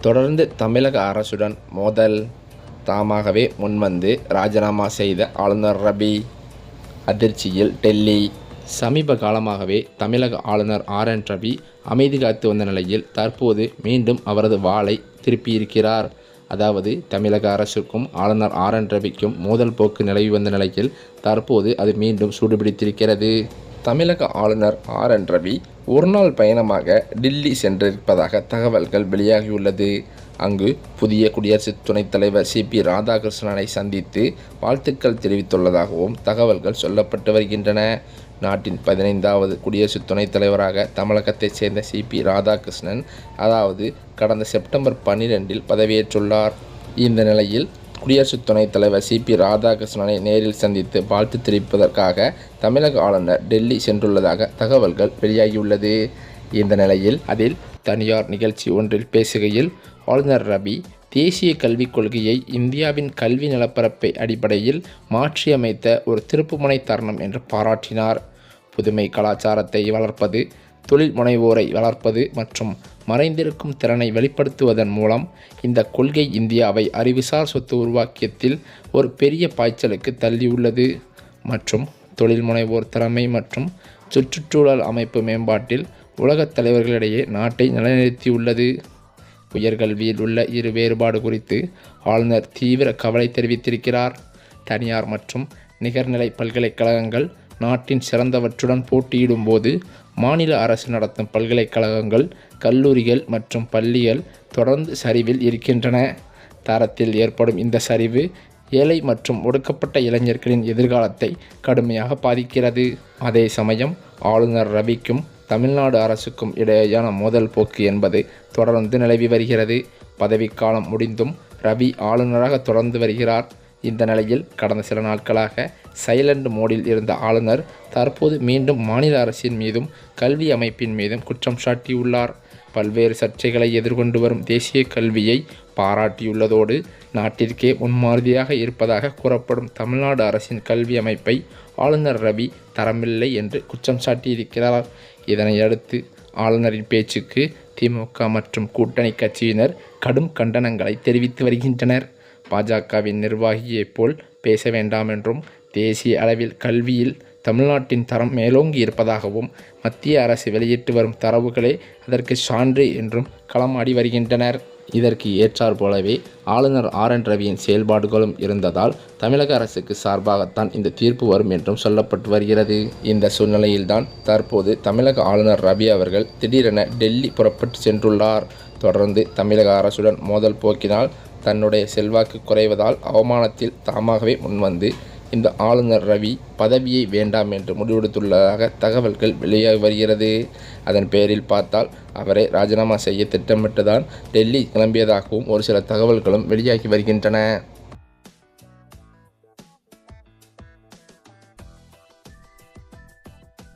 தொடர்ந்து தமிழக அரசுடன் மோதல். தாமாகவே முன்வந்து ராஜினாமா செய்த ஆளுநர் ரவி அதிர்ச்சியில் டெல்லி. சமீப காலமாகவே தமிழக ஆளுநர் RN ரவி அமைதி காத்து வந்த நிலையில் தற்போது மீண்டும் அவரது வாளை திருப்பியிருக்கிறார். அதாவது தமிழக அரசுக்கும் ஆளுநர் RN ரவிக்கும் மோதல் போக்கு நிலவி வந்த நிலையில் தற்போது அது மீண்டும் சூடுபிடித்திருக்கிறது. தமிழக ஆளுநர் RN ரவி ஒருநாள் பயணமாக டில்லி சென்றிருப்பதாக தகவல்கள் வெளியாகியுள்ளது. அங்கு புதிய குடியரசு துணைத் தலைவர் CP ராதாகிருஷ்ணனை சந்தித்து வாழ்த்துக்கள் தெரிவித்துள்ளதாகவும் தகவல்கள் சொல்லப்பட்டு வருகின்றன. நாட்டின் 15வது குடியரசு துணைத் தலைவராக தமிழகத்தைச் சேர்ந்த CP ராதாகிருஷ்ணன் அதாவது கடந்த செப்டம்பர் 12இல் பதவியேற்றுள்ளார். இந்த நிலையில் குடியரசு துணைத் தலைவர் CP ராதாகிருஷ்ணனை நேரில் சந்தித்து வாழ்த்து தெரிவிப்பதற்காக தமிழக ஆளுநர் டெல்லி சென்றுள்ளதாக தகவல்கள் வெளியாகியுள்ளது. இந்த நிலையில் அதில் தனியார் நிகழ்ச்சி ஒன்றில் பேசுகையில் ஆளுநர் ரவி தேசிய கல்விக் கொள்கையை இந்தியாவின் கல்வி நிலப்பரப்பை அடிப்படையில் மாற்றியமைத்த ஒரு திருப்புமுனை தருணம் என்று பாராட்டினார். புதுமை கலாச்சாரத்தை வளர்ப்பது, தொழில் முனைவோரை வளர்ப்பது மற்றும் மறைந்திருக்கும் திறனை வெளிப்படுத்துவதன் மூலம் இந்த கொள்கை இந்தியாவை அறிவுசார் சொத்து உருவாக்கியத்தில் ஒரு பெரிய பாய்ச்சலுக்கு தள்ளியுள்ளது மற்றும் தொழில் முனைவோர் திறமை மற்றும் சுற்றுச்சூழல் அமைப்பு மேம்பாட்டில் உலகத் தலைவர்களிடையே நாட்டை நிலைநிறுத்தியுள்ளது. உயர்கல்வியில் உள்ள இரு வேறுபாடு குறித்து ஆளுநர் தீவிர கவலை தெரிவித்திருக்கிறார். தனியார் மற்றும் நிகர்நிலை பல்கலைக்கழகங்கள் நாட்டின் சிறந்தவற்றுடன் போட்டியிடும் போது மாநில அரசு நடத்தும் பல்கலைக்கழகங்கள், கல்லூரிகள் மற்றும் பள்ளிகள் தொடர்ந்து சரிவில் இருக்கின்றன. தரத்தில் ஏற்படும் இந்த சரிவு ஏழை மற்றும் ஒடுக்கப்பட்ட இளைஞர்களின் எதிர்காலத்தை கடுமையாக பாதிக்கிறது. அதே சமயம் ஆளுநர் ரவிக்கும் தமிழ்நாடு அரசுக்கும் இடையேயான மோதல் போக்கு என்பது தொடர்ந்து நிலவி வருகிறது. பதவிக்காலம் முடிந்தும் ரவி ஆளுநராக தொடர்ந்து வருகிறார். இந்த நிலையில் கடந்த சில நாட்களாக சைலண்ட் மோடில் இருந்த ஆளுநர் தற்போது மீண்டும் மாநில அரசின் மீதும் கல்வி அமைப்பின் மீதும் குற்றம் சாட்டியுள்ளார். பல்வேறு சர்ச்சைகளை எதிர்கொண்டு வரும் தேசிய கல்வியை பாராட்டியுள்ளதோடு நாட்டிற்கே முன்மாதிரியாக இருப்பதாக கூறப்படும் தமிழ்நாடு அரசின் கல்வி அமைப்பை ஆளுநர் ரவி தரமில்லை என்று குற்றம் சாட்டியிருக்கிறார். இதனையடுத்து ஆளுநரின் பேச்சுக்கு திமுக மற்றும் கூட்டணி கட்சியினர் கடும் கண்டனங்களை தெரிவித்து வருகின்றனர். பாஜகவின் நிர்வாகியைப் போல் பேச வேண்டாம் என்றும் தேசிய அளவில் கல்வியில் தமிழ்நாட்டின் தரம் மேலோங்கி இருப்பதாகவும் மத்திய அரசு வெளியிட்டு வரும் தரவுகளே அதற்கு சான்று என்றும் களமாடி வருகின்றனர். இதற்கு ஏற்றாற் போலவே ஆளுநர் RN ரவியின் செயல்பாடுகளும் இருந்ததால் தமிழக அரசுக்கு சார்பாகத்தான் இந்த தீர்ப்பு வரும் என்றும் சொல்லப்பட்டு வருகிறது. இந்த சூழ்நிலையில்தான் தற்போது தமிழக ஆளுநர் ரவி அவர்கள் திடீரென டெல்லி புறப்பட்டு சென்றுள்ளார். தொடர்ந்து தமிழக அரசுடன் மோதல் போக்கினால் தன்னுடைய செல்வாக்கு குறைவதால் அவமானத்தில் தாமாகவே முன்வந்து இந்த ஆளுநர் ரவி பதவியை வேண்டாம் என்று முடிவெடுத்துள்ளதாக தகவல்கள் வெளியாகி வருகிறது. அதன் பேரில் பார்த்தால் அவரை ராஜினாமா செய்ய திட்டமிட்டுதான் டெல்லி கிளம்பியதாகவும் ஒரு சில தகவல்களும் வெளியாகி வருகின்றன.